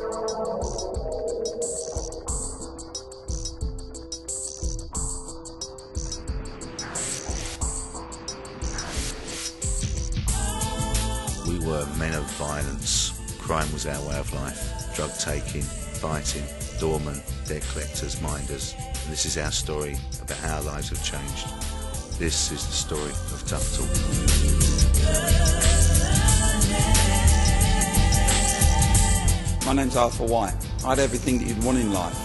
We were men of violence. Crime was our way of life. Drug taking, fighting, doormen, debt collectors, minders. And this is our story about how our lives have changed. This is the story of Tough Talk. My name's Arthur White. I had everything that you'd want in life,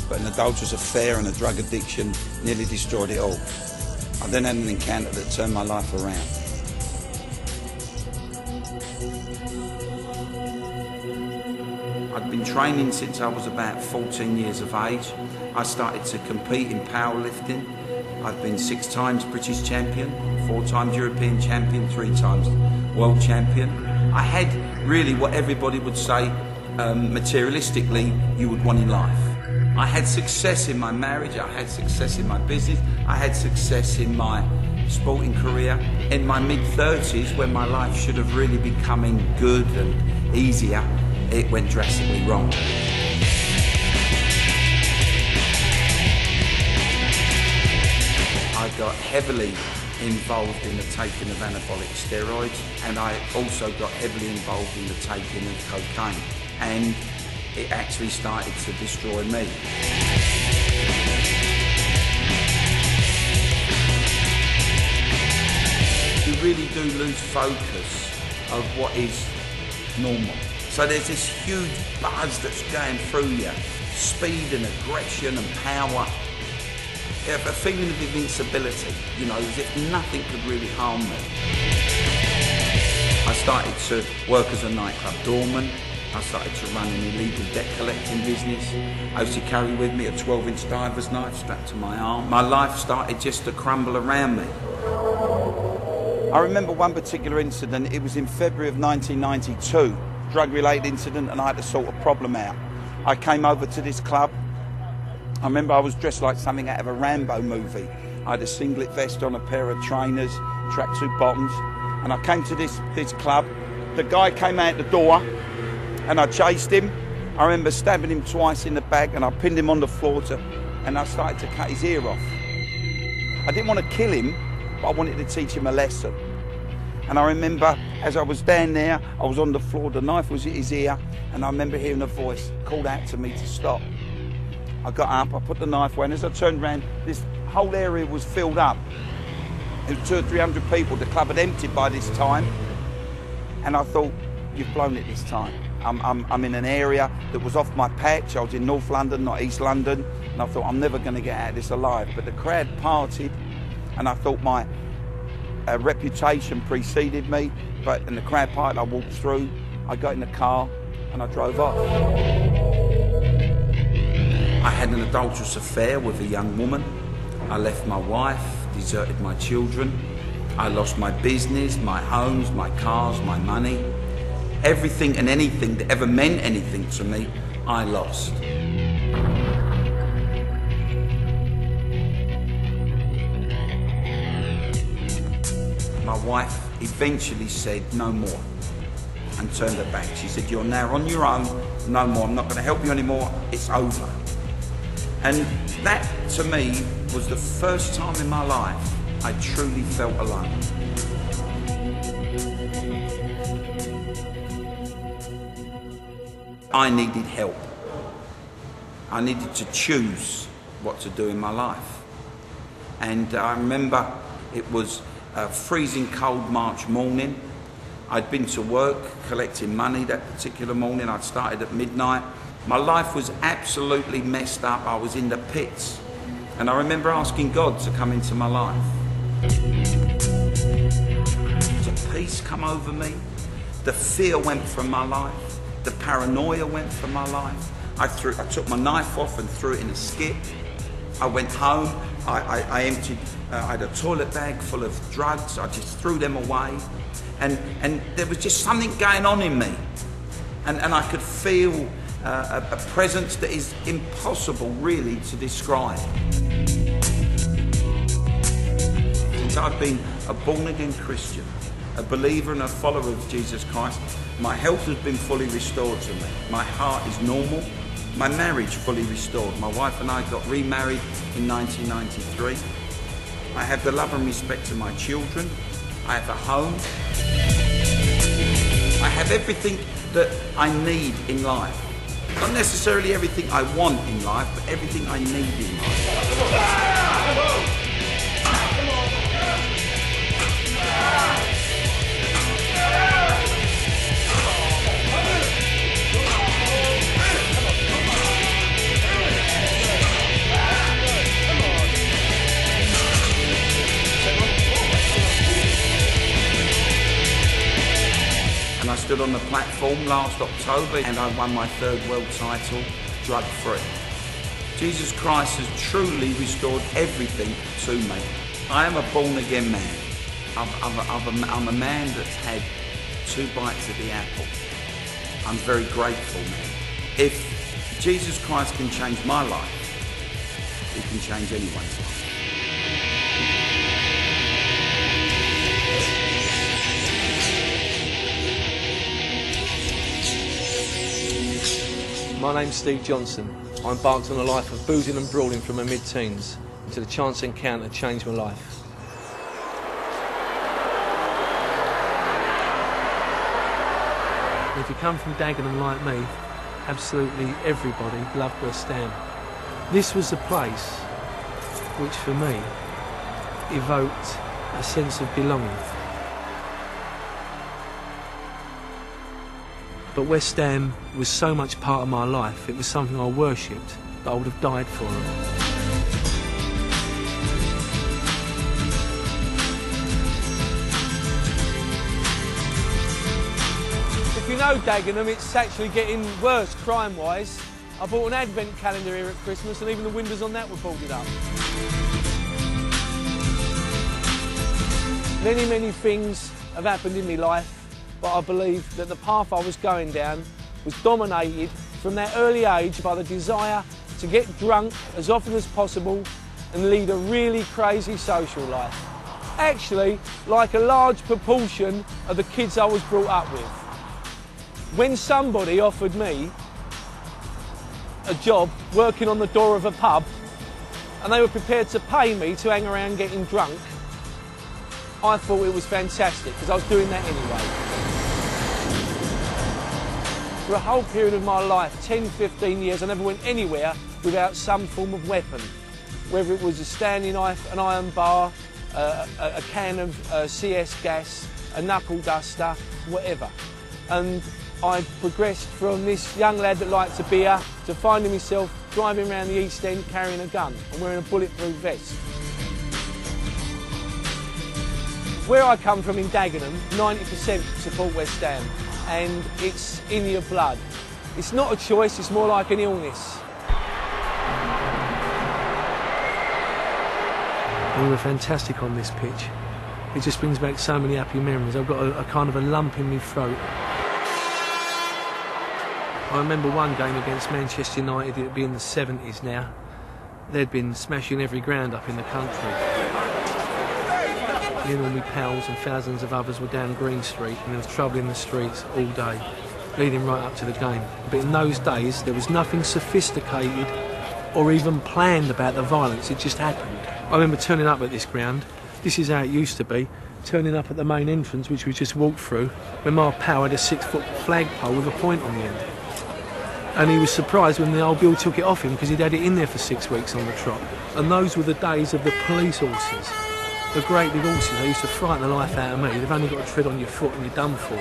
but an adulterous affair and a drug addiction nearly destroyed it all. I then had an encounter that turned my life around. I'd been training since I was about 14 years of age. I started to compete in powerlifting. I've been 6 times British champion, 4 times European champion, 3 times world champion. I had really what everybody would say materialistically you would want in life. I had success in my marriage, I had success in my business, I had success in my sporting career. In my mid-30s, when my life should have really been becoming good and easier, it went drastically wrong. I got heavily involved in the taking of anabolic steroids, and I also got heavily involved in the taking of cocaine, and it actually started to destroy me. You really do lose focus of what is normal. So there's this huge buzz that's going through you, speed and aggression and power. A feeling of invincibility, you know, as if nothing could really harm me. I started to work as a nightclub doorman. I started to run an illegal debt collecting business. I used to carry with me a 12-inch diver's knife strapped to my arm. My life started just to crumble around me. I remember one particular incident. It was in February of 1992, drug-related incident, and I had to sort a problem out. I came over to this club. I remember I was dressed like something out of a Rambo movie. I had a singlet vest on, a pair of trainers, tracksuit bottoms, and I came to this club. The guy came out the door, and I chased him. I remember stabbing him twice in the back, and I pinned him on the floor, and I started to cut his ear off. I didn't want to kill him, but I wanted to teach him a lesson. And I remember, as I was down there, I was on the floor, the knife was at his ear, and I remember hearing a voice called out to me to stop. I got up, I put the knife away, and as I turned around, this whole area was filled up. There was 200 or 300 people. The club had emptied by this time, and I thought, you've blown it this time. I'm in an area that was off my patch. I was in North London, not East London, and I thought, I'm never going to get out of this alive. But the crowd parted, and I thought my reputation preceded me, and the crowd parted. I walked through, I got in the car, and I drove off. I had an adulterous affair with a young woman. I left my wife, deserted my children. I lost my business, my homes, my cars, my money. Everything and anything that ever meant anything to me, I lost. My wife eventually said no more and turned her back. She said, you're now on your own, no more, I'm not going to help you anymore, it's over. And that, to me, was the first time in my life I truly felt alone. I needed help. I needed to choose what to do in my life. And I remember it was a freezing cold March morning. I'd been to work collecting money that particular morning. I'd started at midnight. My life was absolutely messed up. I was in the pits. And I remember asking God to come into my life. The peace come over me. The fear went from my life. The paranoia went from my life. I took my knife off and threw it in a skip. I went home. I emptied, I had a toilet bag full of drugs. I just threw them away. And there was just something going on in me. And I could feel a presence that is impossible really to describe. Since I've been a born-again Christian, a believer and a follower of Jesus Christ, my health has been fully restored to me. My heart is normal. My marriage fully restored. My wife and I got remarried in 1993. I have the love and respect of my children. I have a home. I have everything that I need in life. Not necessarily everything I want in life, but everything I need in life. And I stood on the platform last October and I won my 3rd world title, drug-free. Jesus Christ has truly restored everything to me. I am a born-again man. I'm a man that's had 2 bites of the apple. I'm very grateful, man. If Jesus Christ can change my life, he can change anyone's life. My name's Steve Johnson. I embarked on a life of boozing and brawling from my mid-teens until a chance encounter changed my life. If you come from Dagenham like me, absolutely everybody loved West Ham. This was a place which for me evoked a sense of belonging. But West Ham was so much part of my life, it was something I worshipped, that I would have died for them. If you know Dagenham, it's actually getting worse crime-wise. I bought an advent calendar here at Christmas and even the windows on that were boarded up. Many things have happened in my life, but I believe that the path I was going down was dominated from that early age by the desire to get drunk as often as possible and lead a really crazy social life. Actually, like a large proportion of the kids I was brought up with. When somebody offered me a job working on the door of a pub and they were prepared to pay me to hang around getting drunk, I thought it was fantastic because I was doing that anyway. For a whole period of my life, 10, 15 years, I never went anywhere without some form of weapon. Whether it was a Stanley knife, an iron bar, a can of CS gas, a knuckle duster, whatever. And I progressed from this young lad that liked a beer to finding myself driving around the East End carrying a gun and wearing a bulletproof vest. Where I come from in Dagenham, 90% support West Ham. And it's in your blood. It's not a choice, it's more like an illness. We were fantastic on this pitch. It just brings back so many happy memories. I've got a kind of a lump in my throat. I remember one game against Manchester United, it'd be in the 70s now. They'd been smashing every ground up in the country. Me and all my pals and thousands of others were down Green Street and there was trouble in the streets all day, leading right up to the game. But in those days, there was nothing sophisticated or even planned about the violence, it just happened. I remember turning up at this ground, this is how it used to be, turning up at the main entrance, which we just walked through, when my pal had a 6-foot flagpole with a point on the end. And he was surprised when the old Bill took it off him because he'd had it in there for 6 weeks on the trot. And those were the days of the police horses. The great big horses, they used to frighten the life out of me. They've only got to tread on your foot and you're done for.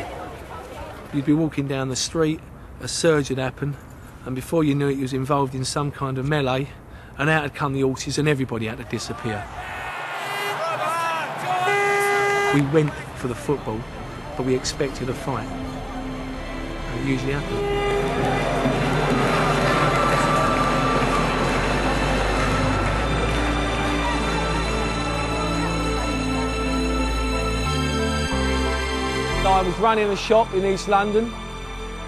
You'd be walking down the street, a surge had happened, and before you knew it, you was involved in some kind of melee, and out had come the horses and everybody had to disappear. We went for the football, but we expected a fight. And it usually happened. I was running a shop in East London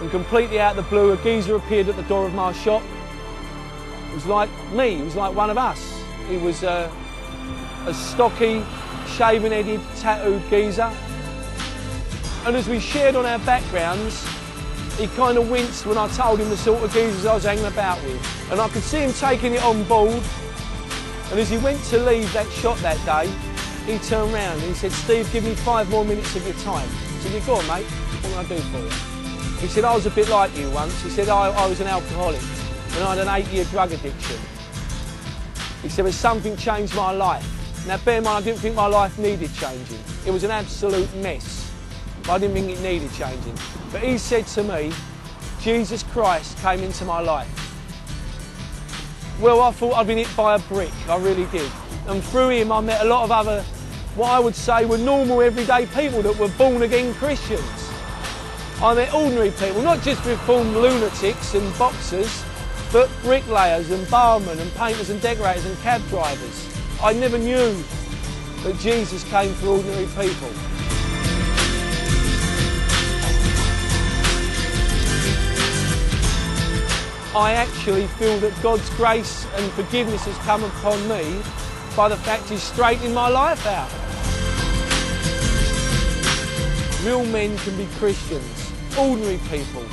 and completely out of the blue a geezer appeared at the door of my shop. It was like me, he was like one of us. He was a stocky, shaven-headed, tattooed geezer. And as we shared on our backgrounds, he kind of winced when I told him the sort of geezers I was hanging about with. And I could see him taking it on board. And as he went to leave that shot that day, he turned round and he said, "Steve, give me 5 more minutes of your time." I said, "You go on, mate, what can I do for you?" He said, "I was a bit like you once." He said, I was an alcoholic and I had an 8-year drug addiction. He said, "But something changed my life." Now bear in mind, I didn't think my life needed changing. It was an absolute mess. But I didn't think it needed changing. But he said to me, "Jesus Christ came into my life." Well, I thought I'd been hit by a brick, I really did. And through him I met a lot of other, what I would say were normal everyday people that were born again Christians. I met ordinary people, not just reformed lunatics and boxers, but bricklayers and barmen and painters and decorators and cab drivers. I never knew that Jesus came for ordinary people. I actually feel that God's grace and forgiveness has come upon me by the fact He's straightening my life out. Real men can be Christians, ordinary people.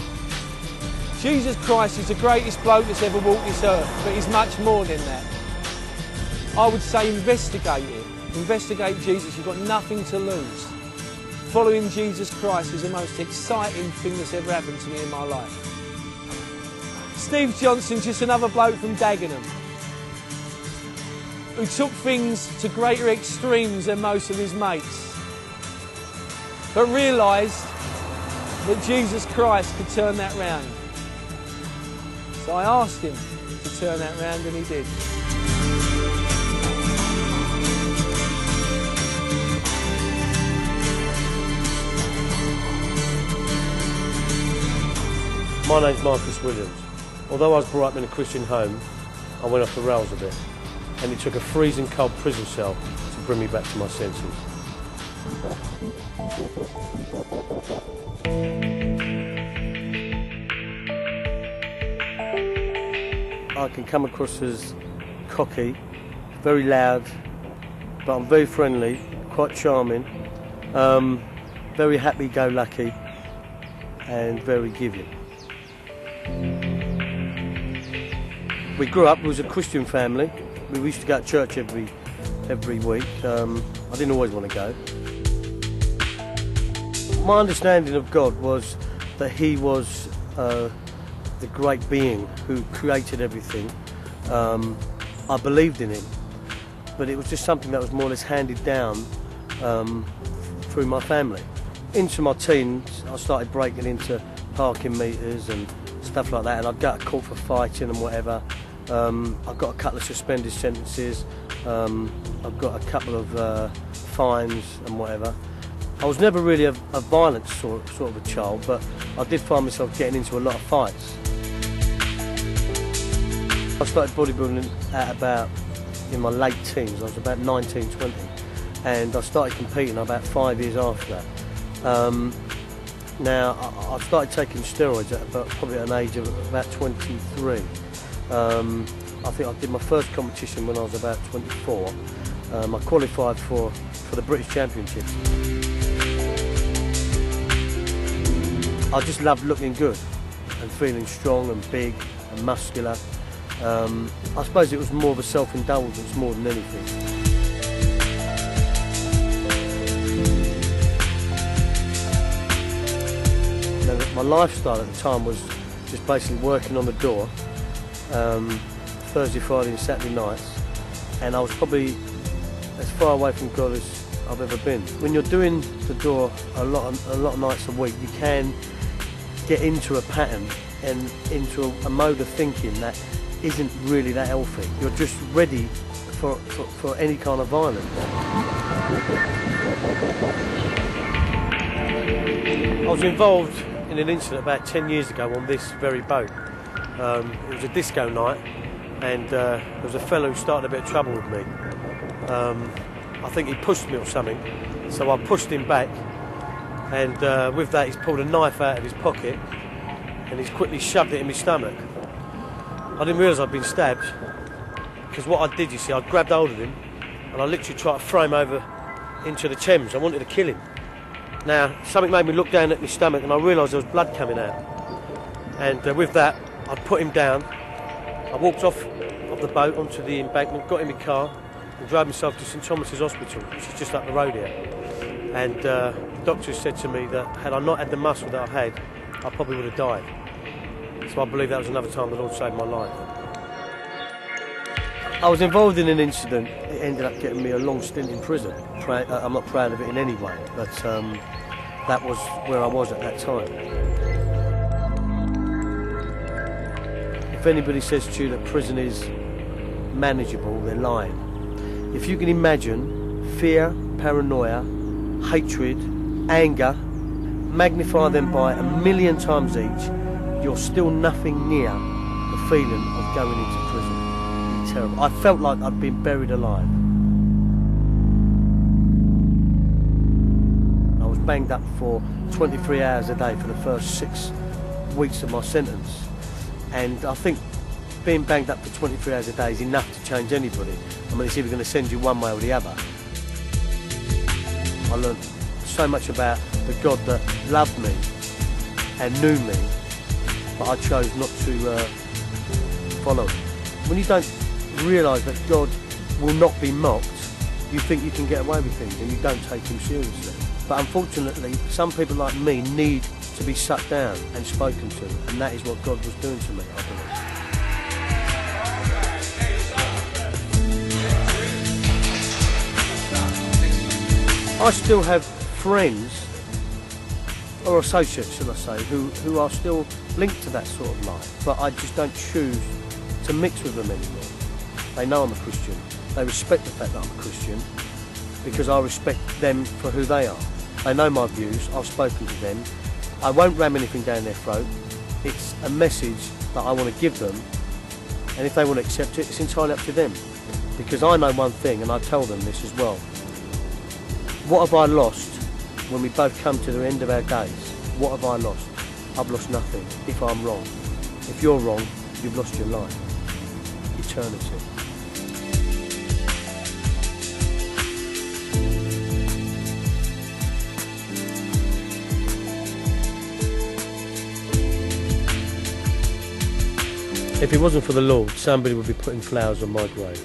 Jesus Christ is the greatest bloke that's ever walked this earth, but He's much more than that. I would say investigate it. Investigate Jesus, you've got nothing to lose. Following Jesus Christ is the most exciting thing that's ever happened to me in my life. Steve Johnson's just another bloke from Dagenham who took things to greater extremes than most of his mates, but realised that Jesus Christ could turn that round. So I asked him to turn that round and he did. My name's Marcus Williams. Although I was brought up in a Christian home, I went off the rails a bit, and it took a freezing cold prison cell to bring me back to my senses. I can come across as cocky, very loud, but I'm very friendly, quite charming, very happy-go-lucky, and very giving. We grew up, it was a Christian family. We used to go to church every week. I didn't always want to go. My understanding of God was that He was the great being who created everything. I believed in Him, but it was just something that was more or less handed down through my family. Into my teens, I started breaking into parking meters and stuff like that, and I'd go to court for fighting and whatever. I've got a couple of suspended sentences, I've got a couple of fines and whatever. I was never really a violent sort of a child, but I did find myself getting into a lot of fights. I started bodybuilding at in my late teens. I was about 19, 20, and I started competing about 5 years after that. Now, I started taking steroids at probably at an age of about 23. I think I did my first competition when I was about 24. I qualified for the British Championships. I just loved looking good and feeling strong and big and muscular. I suppose it was more of a self-indulgence more than anything. My lifestyle at the time was just basically working on the door Thursday, Friday and Saturday nights, and I was probably as far away from God as I've ever been. When you're doing the door a lot of nights a week, you can get into a pattern and into a mode of thinking that isn't really that healthy. You're just ready for any kind of violence. I was involved in an incident about 10 years ago on this very boat. It was a disco night, and there was a fellow who started a bit of trouble with me. I think he pushed me or something, so I pushed him back, and with that he's pulled a knife out of his pocket and he's quickly shoved it in my stomach. I didn't realise I'd been stabbed, because what I did, you see, I grabbed hold of him and I literally tried to throw him over into the Thames. I wanted to kill him. Now, something made me look down at my stomach and I realised there was blood coming out. And with that, I put him down. I walked off the boat onto the embankment, got in my car and drove myself to St Thomas's Hospital, which is just up the road here. And the doctor said to me that had I not had the muscle that I had, I probably would have died. So I believe that was another time the Lord saved my life. I was involved in an incident. It ended up getting me a long stint in prison. I'm not proud of it in any way, but that was where I was at that time. If anybody says to you that prison is manageable, they're lying. If you can imagine fear, paranoia, hatred, anger, magnify them by 1,000,000 times each, you're still nothing near the feeling of going into prison. It's terrible. I felt like I'd been buried alive. I was banged up for 23 hours a day for the first 6 weeks of my sentence. And I think being banged up for 23 hours a day is enough to change anybody. I mean, it's either going to send you one way or the other. I learned so much about the God that loved me and knew me, but I chose not to follow him. When you don't realise that God will not be mocked, you think you can get away with things and you don't take him seriously. But unfortunately, some people like me need to be sat down and spoken to, and that is what God was doing to me, I believe. I still have friends, or associates, shall I say, who are still linked to that sort of life, but I just don't choose to mix with them anymore. They know I'm a Christian. They respect the fact that I'm a Christian because I respect them for who they are. They know my views. I've spoken to them. I won't ram anything down their throat. It's a message that I want to give them, and if they want to accept it, it's entirely up to them. Because I know one thing, and I tell them this as well. What have I lost when we both come to the end of our days? What have I lost? I've lost nothing if I'm wrong. If you're wrong, you've lost your life. Eternity. If it wasn't for the Lord, somebody would be putting flowers on my grave.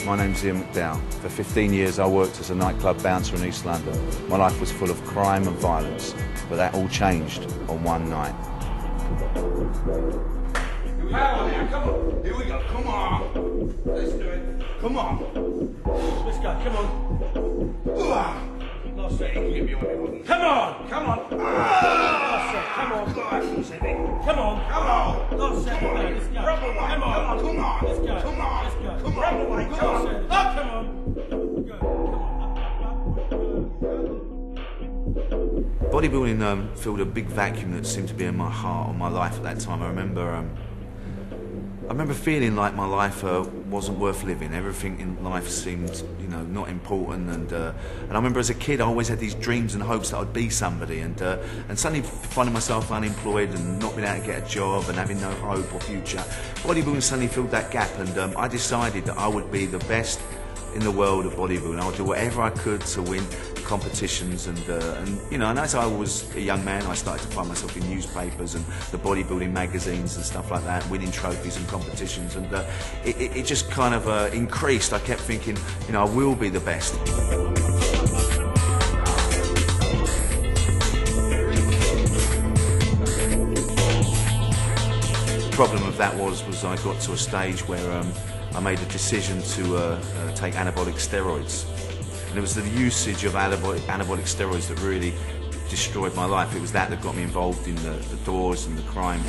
My name's Ian McDowell. For 15 years I worked as a nightclub bouncer in East London. My life was full of crime and violence, but that all changed on one night. Power now, come on. Here we go, come on. Let's do it. Come on. Let's go, come on. Last set, you can get me on it, wouldn't you? Come on, come on. Last set, come on. Come Come on. on. Last set, Come on. let's go. Rub away. Come on. Come on. Let's go. Come on. Let's go. Come on. Rub away. Come Come on. on. Up. Come on. Go. Bodybuilding filled a big vacuum that seemed to be in my heart or my life at that time. I remember feeling like my life wasn't worth living. Everything in life seemed, not important. And I remember as a kid, I always had these dreams and hopes that I'd be somebody. And suddenly finding myself unemployed and not being able to get a job and having no hope or future, bodybuilding suddenly filled that gap. And I decided that I would be the best in the world of bodybuilding. I would do whatever I could to win competitions, and as I was a young man, I started to find myself in newspapers and the bodybuilding magazines and stuff like that, winning trophies and competitions, and it just kind of increased. I kept thinking, I will be the best. The problem of that was I got to a stage where I made a decision to take anabolic steroids. And it was the usage of anabolic steroids that really destroyed my life. It was that got me involved in the doors and the crime.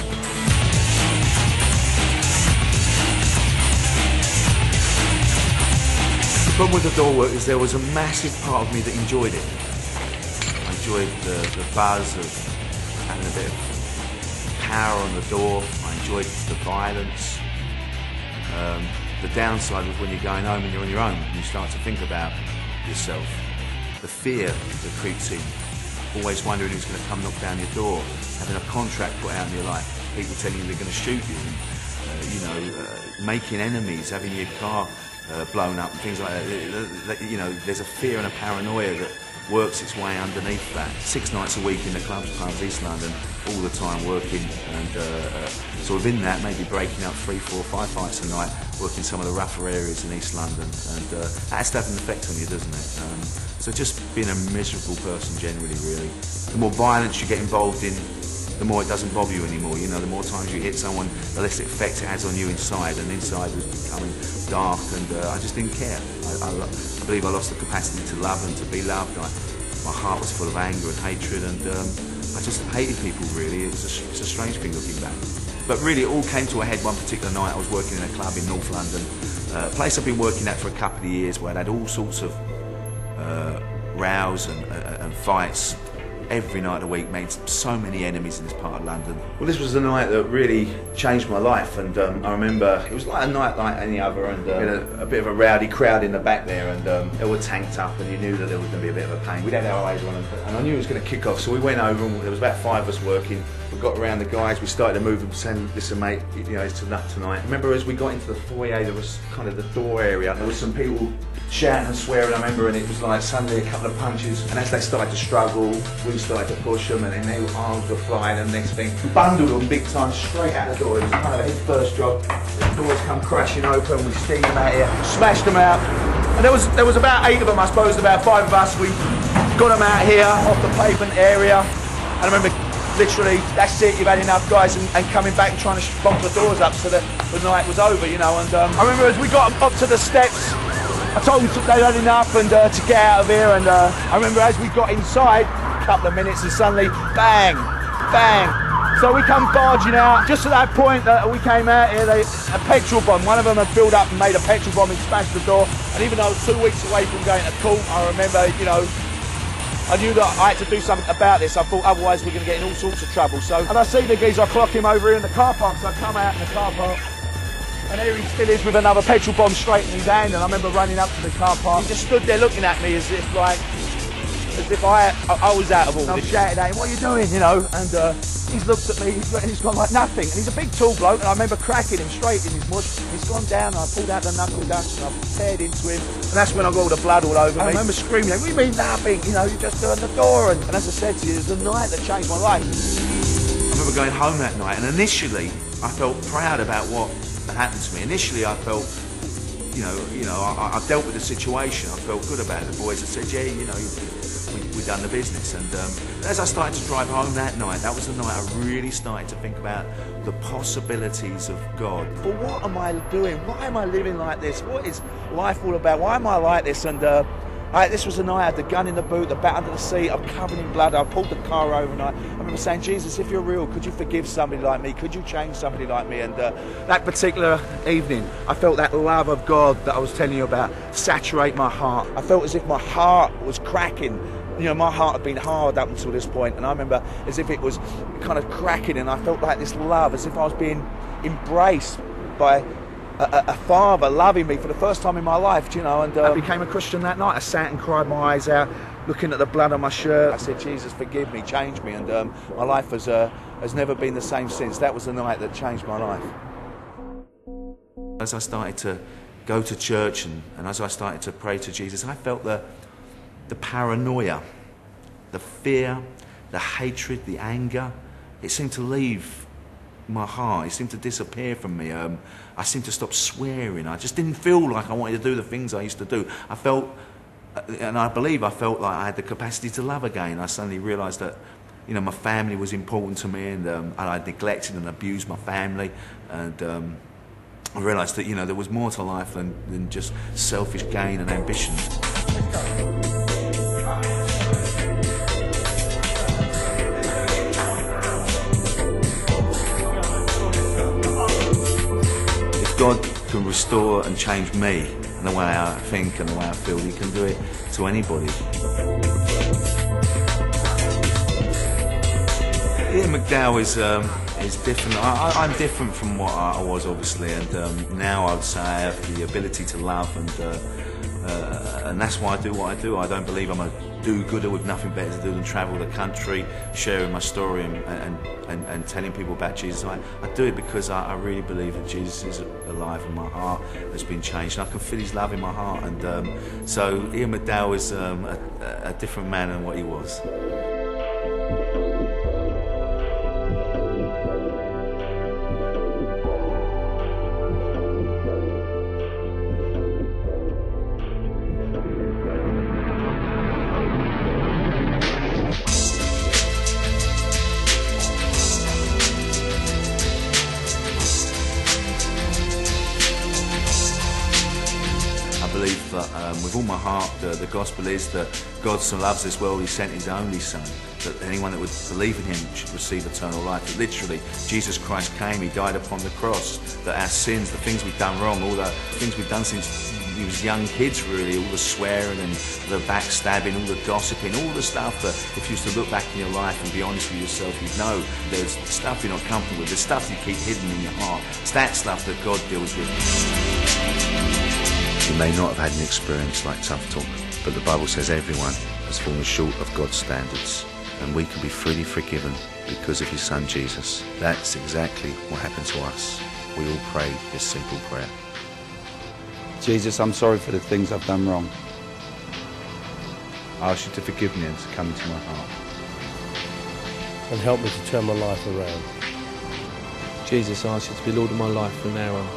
The problem with the door work is there was a massive part of me that enjoyed it. I enjoyed the buzz of having a bit of power on the door. I enjoyed the violence. The downside was when you're going home and you're on your own and you start to think about yourself. The fear that creeps in. always wondering who's going to come knock down your door, having a contract put out in your life, people telling you they're going to shoot you, and, making enemies, having your car blown up and things like that. There's a fear and a paranoia that works its way underneath that. 6 nights a week in the clubs, East London, all the time working, and so within that, maybe breaking up 3, 4, 5 fights a night, working some of the rougher areas in East London, and that has to have an effect on you, doesn't it? So just being a miserable person generally, really. The more violence you get involved in, the more it doesn't bother you anymore. The more times you hit someone, the less effect it has on you inside, and inside was becoming dark, and I just didn't care. I believe I lost the capacity to love and to be loved. My heart was full of anger and hatred, and I just hated people, really. It's a strange thing looking back. But really, it all came to a head one particular night. I was working in a club in North London, a place I've been working at for a couple of years, where I'd had all sorts of rows and fights every night of the week, made so many enemies in this part of London. Well, this was the night that really changed my life, and I remember it was like a night like any other, and a bit of a rowdy crowd in the back there, and they were tanked up, and you knew that there was going to be a bit of a pain. We'd had our eyes on them, and I knew it was going to kick off, so we went over, and there was about 5 of us working. We got around the guys, we started to move them, saying, listen mate, it's tonight. I remember as we got into the foyer, there was kind of the door area, there was some people shouting and swearing, I remember, and it was like suddenly a couple of punches, and as they started to struggle, we started to push them, and then their arms were flying, and the next thing, bundled them big time straight out the door. It was kind of a head first job. The doors come crashing open, we steam them out here, smashed them out, and there was about 8 of them, I suppose, about 5 of us. We got them out here off the pavement area, and I remember literally, that's it, you've had enough guys, and coming back and trying to bomb the doors up so that the night was over, and I remember as we got up to the steps, I told them they'd had enough and to get out of here, and I remember as we got inside, a couple of minutes, and suddenly, bang, bang. So we come barging out. Just at that point that we came out here, a petrol bomb, one of them had filled up and made a petrol bomb and smashed the door, and even though I was 2 weeks away from going to court, I remember, I knew that I had to do something about this. I thought otherwise we're going to get in all sorts of trouble. So, and I see the geezer, I clock him over here in the car park, so I come out in the car park, and here he still is with another petrol bomb straight in his hand, and I remember running up to the car park. He just stood there looking at me as if I was out of all. I shouted at him, what are you doing, and he's looked at me and he's gone like nothing. And he's a big tall bloke, and I remember cracking him straight in his mush. He's gone down, and I pulled out the knuckle dust and I teared into him, and that's when I got all the blood all over me. I remember screaming, what do you mean nothing, you just turned the door, and as I said to you, it was the night that changed my life. I remember going home that night, and initially I felt proud about what had happened to me. Initially I felt, I dealt with the situation, I felt good about it. The boys had said, yeah, we've done the business, and as I started to drive home that night, that was the night I really started to think about the possibilities of God. But what am I doing? Why am I living like this? What is life all about? Why am I like this? And this was the night I had the gun in the boot, the bat under the seat, I'm covered in blood, I pulled the car over, and I remember saying, Jesus, if you're real, could you forgive somebody like me? Could you change somebody like me? And that particular evening, I felt that love of God that I was telling you about saturate my heart. I felt as if my heart was cracking. My heart had been hard up until this point, and I remember as if it was kind of cracking, and I felt like this love, as if I was being embraced by a father loving me for the first time in my life, and I became a Christian that night. I sat and cried my eyes out, looking at the blood on my shirt. I said, Jesus, forgive me, change me, and my life has never been the same since. That was the night that changed my life. As I started to go to church and as I started to pray to Jesus, I felt the paranoia, the fear, the hatred, the anger, it seemed to leave my heart. It seemed to disappear from me. I seemed to stop swearing. I just didn't feel like I wanted to do the things I used to do. I felt, and I believe I felt like I had the capacity to love again. I suddenly realised that, my family was important to me, and I neglected and abused my family, and I realised that, there was more to life than just selfish gain and ambition. God can restore and change me and the way I think and the way I feel. He can do it to anybody. Ian McDowell is different. I'm different from what I was, obviously, and now I would say I have the ability to love, and that's why I do what I do. I don't believe I'm a do-gooder with nothing better to do than travel the country, sharing my story and telling people about Jesus. I do it because I really believe that Jesus is alive and my heart has been changed. And I can feel his love in my heart. And so Ian McDowell is a different man than what he was. I believe that with all my heart, the gospel is that God so loves this world, he sent his only son, that anyone that would believe in him should receive eternal life. That literally, Jesus Christ came, he died upon the cross, that our sins, the things we've done wrong, all the things we've done since we was young kids really, all the swearing and the backstabbing, all the gossiping, all the stuff that if you used to look back in your life and be honest with yourself, you'd know there's stuff you're not comfortable with, there's stuff you keep hidden in your heart. It's that stuff that God deals with. You may not have had an experience like Tough Talk, but the Bible says everyone has fallen short of God's standards, and we can be freely forgiven because of his son Jesus. That's exactly what happened to us. We all prayed this simple prayer. Jesus, I'm sorry for the things I've done wrong. I ask you to forgive me and to come into my heart. And help me to turn my life around. Jesus, I ask you to be Lord of my life from now on.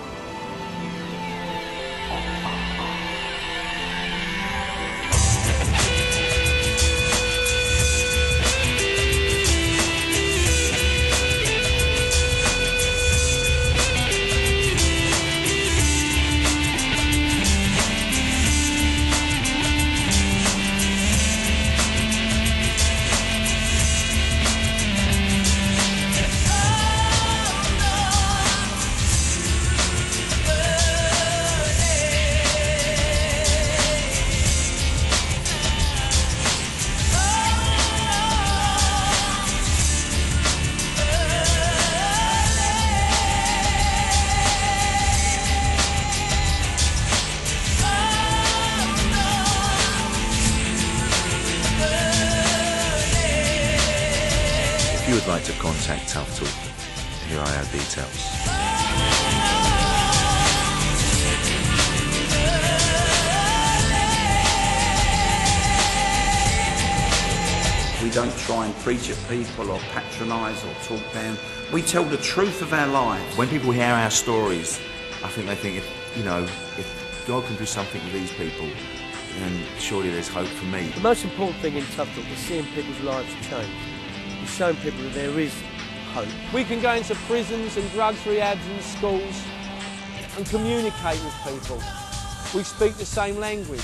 If you would like to contact Tough Talk, here are our details. We don't try and preach at people or patronise or talk down. We tell the truth of our lives. When people hear our stories, I think they think, if God can do something with these people, then surely there's hope for me. The most important thing in Tough Talk is seeing people's lives change. It's showing people that there is hope. We can go into prisons and drugs rehabs and schools and communicate with people. We speak the same language.